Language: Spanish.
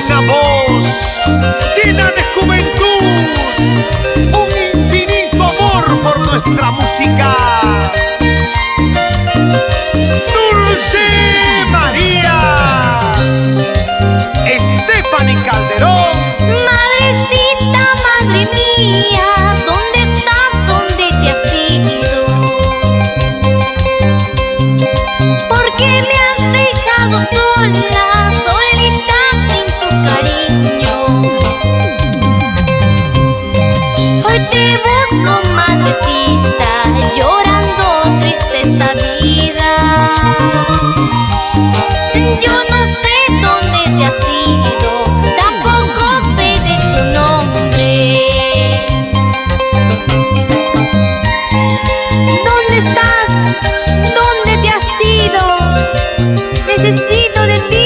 Una voz llena de juventud, un infinito amor por nuestra música. Dulce María, Stephanie Calderón. Madrecita, madre mía, ¿dónde estás? ¿Dónde te has ido? ¿Por qué me has dejado sola, solita, sin tu cariño? Hoy te busco, madrecita, llorando triste esta vida. Yo no sé dónde te has ido, tampoco sé de tu nombre. ¿Dónde estás? ¿Dónde te has ido? Necesito de ti.